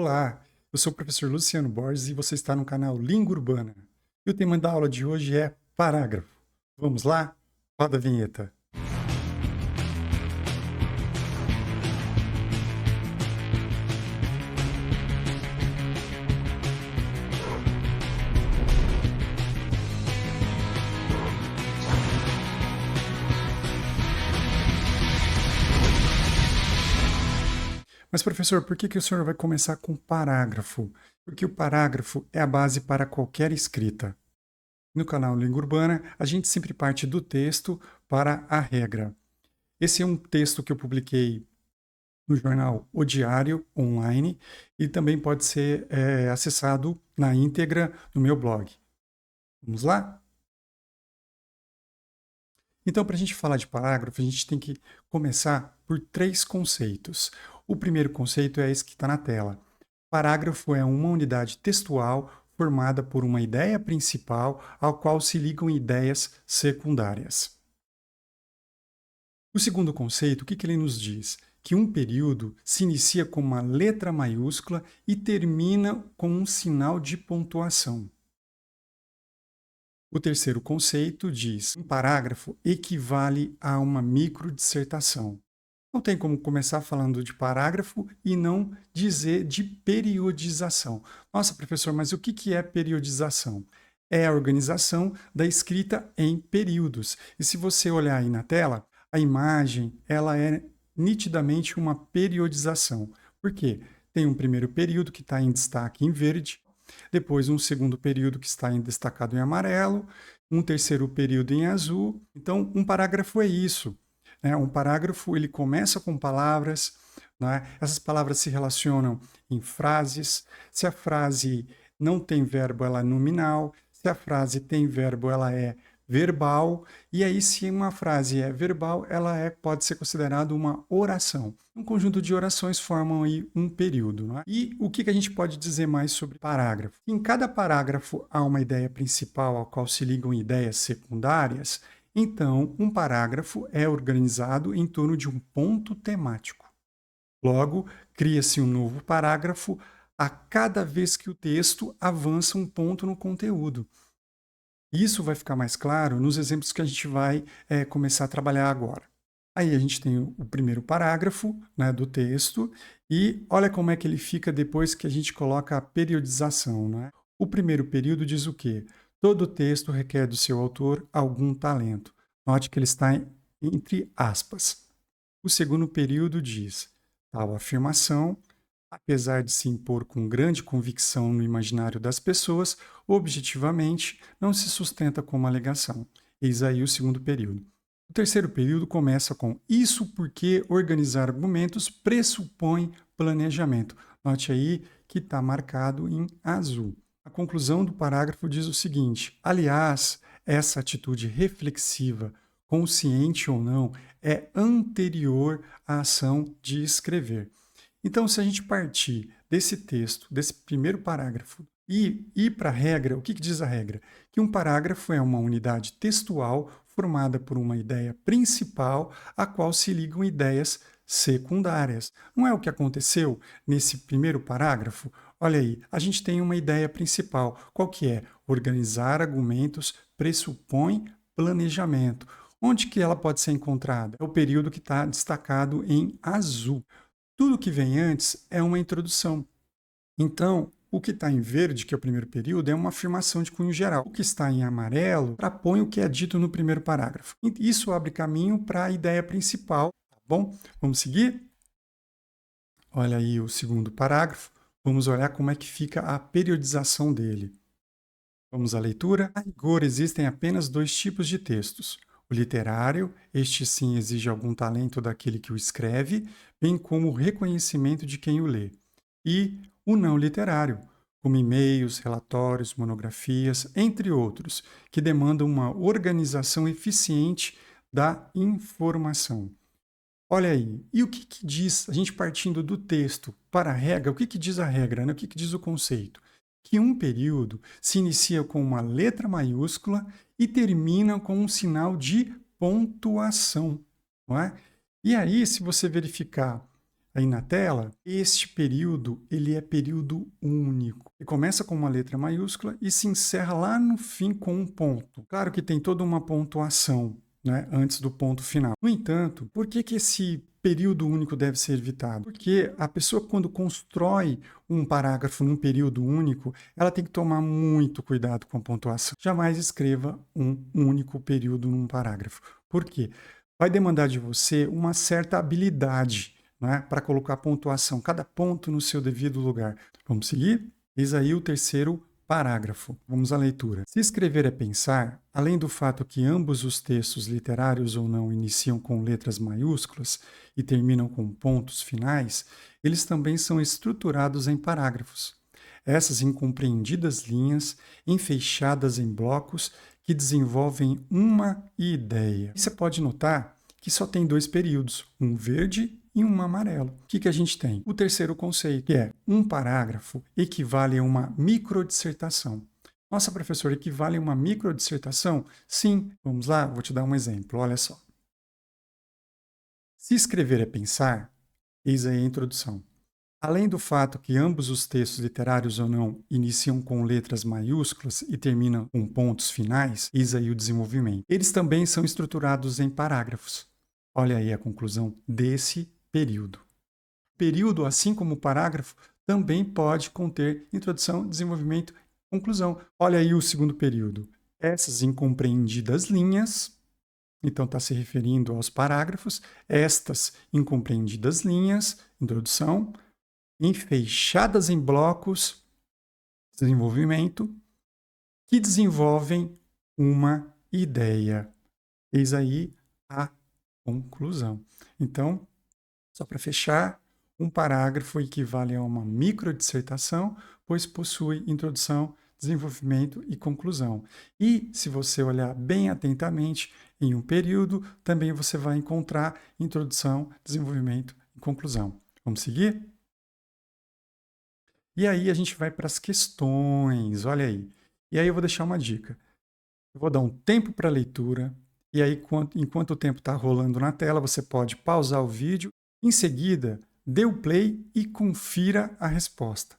Olá, eu sou o professor Luciano Borges e você está no canal Língua Urbana. E o tema da aula de hoje é parágrafo. Vamos lá? Roda a vinheta. Mas, professor, por que o senhor vai começar com parágrafo? Porque o parágrafo é a base para qualquer escrita. No canal Língua Urbana, a gente sempre parte do texto para a regra. Esse é um texto que eu publiquei no jornal O Diário, online, e também pode ser acessado na íntegra no meu blog. Vamos lá? Então, para a gente falar de parágrafo, a gente tem que começar por três conceitos. O primeiro conceito é esse que está na tela. Parágrafo é uma unidade textual formada por uma ideia principal ao qual se ligam ideias secundárias. O segundo conceito, o que ele nos diz? Que um período se inicia com uma letra maiúscula e termina com um sinal de pontuação. O terceiro conceito diz que um parágrafo equivale a uma microdissertação. Não tem como começar falando de parágrafo e não dizer de periodização. Nossa, professor, mas o que é periodização? É a organização da escrita em períodos. E se você olhar aí na tela, a imagem ela é nitidamente uma periodização. Por quê? Tem um primeiro período que está em destaque em verde, depois um segundo período que está destacado em amarelo, um terceiro período em azul. Então, um parágrafo é isso. Um parágrafo ele começa com palavras, né? Essas palavras se relacionam em frases. Se a frase não tem verbo, ela é nominal. Se a frase tem verbo, ela é verbal. E aí, se uma frase é verbal, ela pode ser considerada uma oração. Um conjunto de orações formam aí um período. Não é? E o que a gente pode dizer mais sobre parágrafo? Em cada parágrafo há uma ideia principal ao qual se ligam ideias secundárias. Então, um parágrafo é organizado em torno de um ponto temático. Logo, cria-se um novo parágrafo a cada vez que o texto avança um ponto no conteúdo. Isso vai ficar mais claro nos exemplos que a gente vai começar a trabalhar agora. Aí a gente tem o primeiro parágrafo, né, do texto e olha como é que ele fica depois que a gente coloca a periodização. Né? O primeiro período diz o quê? Todo texto requer do seu autor algum talento. Note que ele está entre aspas. O segundo período diz: tal afirmação, apesar de se impor com grande convicção no imaginário das pessoas, objetivamente não se sustenta como alegação. Eis aí o segundo período. O terceiro período começa com: isso porque organizar argumentos pressupõe planejamento. Note aí que está marcado em azul. A conclusão do parágrafo diz o seguinte: aliás, essa atitude reflexiva, consciente ou não, é anterior à ação de escrever. Então, se a gente partir desse texto, desse primeiro parágrafo, e ir para a regra, o que diz a regra? Que um parágrafo é uma unidade textual formada por uma ideia principal a qual se ligam ideias secundárias. Não é o que aconteceu nesse primeiro parágrafo? Olha aí, a gente tem uma ideia principal. Qual que é? Organizar argumentos pressupõe planejamento. Onde que ela pode ser encontrada? É o período que está destacado em azul. Tudo que vem antes é uma introdução. Então, o que está em verde, que é o primeiro período, é uma afirmação de cunho geral. O que está em amarelo trapõe o que é dito no primeiro parágrafo. Isso abre caminho para a ideia principal. Tá bom? Vamos seguir? Olha aí o segundo parágrafo. Vamos olhar como é que fica a periodização dele. Vamos à leitura. A rigor, existem apenas dois tipos de textos. O literário, este sim exige algum talento daquele que o escreve, bem como o reconhecimento de quem o lê. E o não literário, como e-mails, relatórios, monografias, entre outros, que demandam uma organização eficiente da informação. Olha aí, e o que diz, a gente partindo do texto para a regra, o que diz a regra, né? O que diz o conceito? Que um período se inicia com uma letra maiúscula e termina com um sinal de pontuação. Não é? E aí, se você verificar aí na tela, este período, ele é período único. Ele começa com uma letra maiúscula e se encerra lá no fim com um ponto. Claro que tem toda uma pontuação, né, antes do ponto final. No entanto, por que esse período único deve ser evitado? Porque a pessoa, quando constrói um parágrafo num período único, ela tem que tomar muito cuidado com a pontuação. Jamais escreva um único período num parágrafo. Por quê? Vai demandar de você uma certa habilidade, né, para colocar pontuação, cada ponto no seu devido lugar. Vamos seguir? Eis aí o terceiro parágrafo. Vamos à leitura. Se escrever é pensar, além do fato que ambos os textos, literários ou não, iniciam com letras maiúsculas e terminam com pontos finais, eles também são estruturados em parágrafos. Essas incompreendidas linhas, enfeixadas em blocos, que desenvolvem uma ideia. E você pode notar que só tem dois períodos, um verde e um amarelo. O que a gente tem? O terceiro conceito, que é um parágrafo equivale a uma microdissertação. Nossa, professor, equivale a uma microdissertação? Sim. Vamos lá, vou te dar um exemplo, olha só. Se escrever é pensar, eis aí a introdução. Além do fato que ambos os textos, literários ou não, iniciam com letras maiúsculas e terminam com pontos finais, eis aí o desenvolvimento. Eles também são estruturados em parágrafos. Olha aí a conclusão desse período. Período, assim como o parágrafo, também pode conter introdução, desenvolvimento e conclusão. Olha aí o segundo período. Essas incompreendidas linhas, então está se referindo aos parágrafos, estas incompreendidas linhas, introdução, enfeixadas em blocos, desenvolvimento, que desenvolvem uma ideia. Eis aí a conclusão. Então, só para fechar, um parágrafo equivale a uma microdissertação, pois possui introdução, desenvolvimento e conclusão. E, se você olhar bem atentamente, em um período, também você vai encontrar introdução, desenvolvimento e conclusão. Vamos seguir? E aí a gente vai para as questões, olha aí. E aí eu vou deixar uma dica. Eu vou dar um tempo para a leitura, e aí enquanto o tempo está rolando na tela, você pode pausar o vídeo. Em seguida, dê o play e confira a resposta.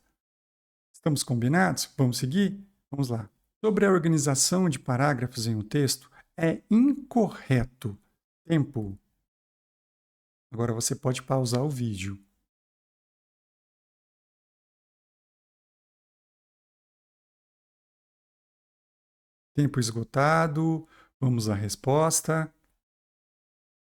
Estamos combinados? Vamos seguir? Vamos lá. Sobre a organização de parágrafos em um texto, é incorreto. Tempo. Agora você pode pausar o vídeo. Tempo esgotado. Vamos à resposta.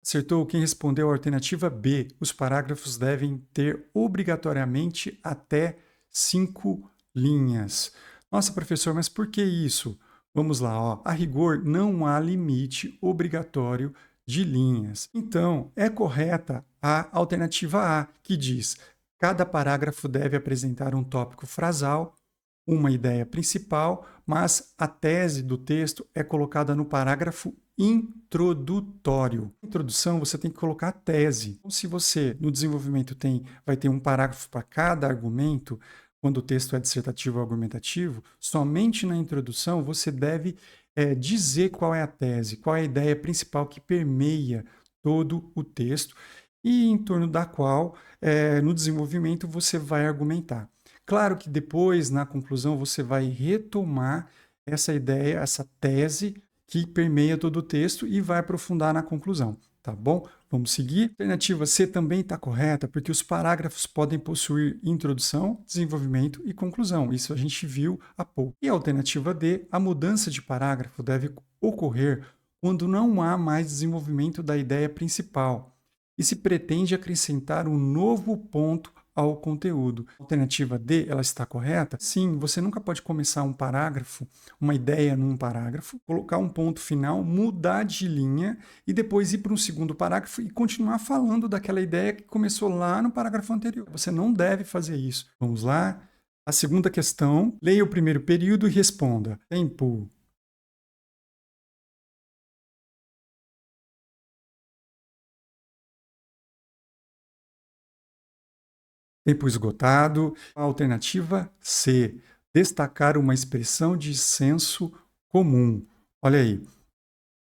Acertou quem respondeu a alternativa B. Os parágrafos devem ter obrigatoriamente até 5 linhas. Nossa, professor, mas por que isso? Vamos lá, ó. A rigor, não há limite obrigatório de linhas. Então, é correta a alternativa A, que diz: cada parágrafo deve apresentar um tópico frasal, uma ideia principal, mas a tese do texto é colocada no parágrafo introdutório. Na introdução, você tem que colocar a tese. Então, se você, no desenvolvimento, vai ter um parágrafo para cada argumento, quando o texto é dissertativo ou argumentativo, somente na introdução você deve dizer qual é a tese, qual é a ideia principal que permeia todo o texto e em torno da qual, no desenvolvimento, você vai argumentar. Claro que depois, na conclusão, você vai retomar essa ideia, essa tese que permeia todo o texto e vai aprofundar na conclusão, tá bom? Vamos seguir. A alternativa C também está correta, porque os parágrafos podem possuir introdução, desenvolvimento e conclusão. Isso a gente viu há pouco. E a alternativa D, a mudança de parágrafo deve ocorrer quando não há mais desenvolvimento da ideia principal e se pretende acrescentar um novo ponto ao conteúdo. A alternativa D, ela está correta? Sim, você nunca pode começar um parágrafo, uma ideia num parágrafo, colocar um ponto final, mudar de linha e depois ir para um segundo parágrafo e continuar falando daquela ideia que começou lá no parágrafo anterior. Você não deve fazer isso. Vamos lá? A segunda questão, leia o primeiro período e responda. Tempo. Tempo esgotado. A alternativa C, destacar uma expressão de senso comum. Olha aí.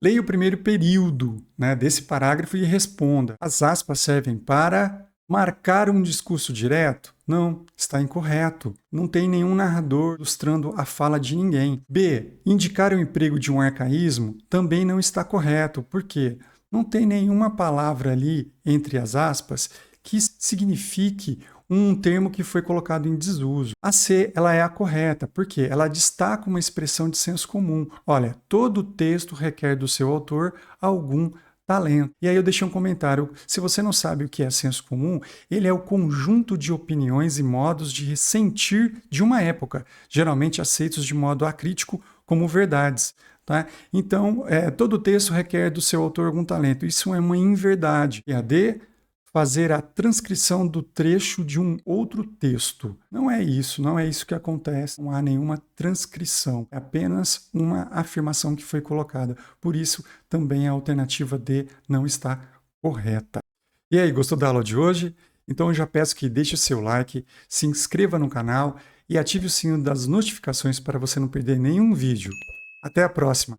Leia o primeiro período, né, desse parágrafo e responda. As aspas servem para Marcar um discurso direto? Não, está incorreto. Não tem nenhum narrador ilustrando a fala de ninguém. B. Indicar o emprego de um arcaísmo? Também não está correto. Por quê? Não tem nenhuma palavra ali, entre as aspas, que signifique um termo que foi colocado em desuso. A C, ela é a correta, porque ela destaca uma expressão de senso comum. Olha, todo texto requer do seu autor algum talento. E aí eu deixei um comentário. Se você não sabe o que é senso comum, ele é o conjunto de opiniões e modos de sentir de uma época, geralmente aceitos de modo acrítico como verdades. Tá? Então, todo texto requer do seu autor algum talento. Isso é uma inverdade. E a D, fazer a transcrição do trecho de um outro texto. Não é isso que acontece. Não há nenhuma transcrição. É apenas uma afirmação que foi colocada. Por isso, também a alternativa D não está correta. E aí, gostou da aula de hoje? Então eu já peço que deixe o seu like, se inscreva no canal e ative o sino das notificações para você não perder nenhum vídeo. Até a próxima!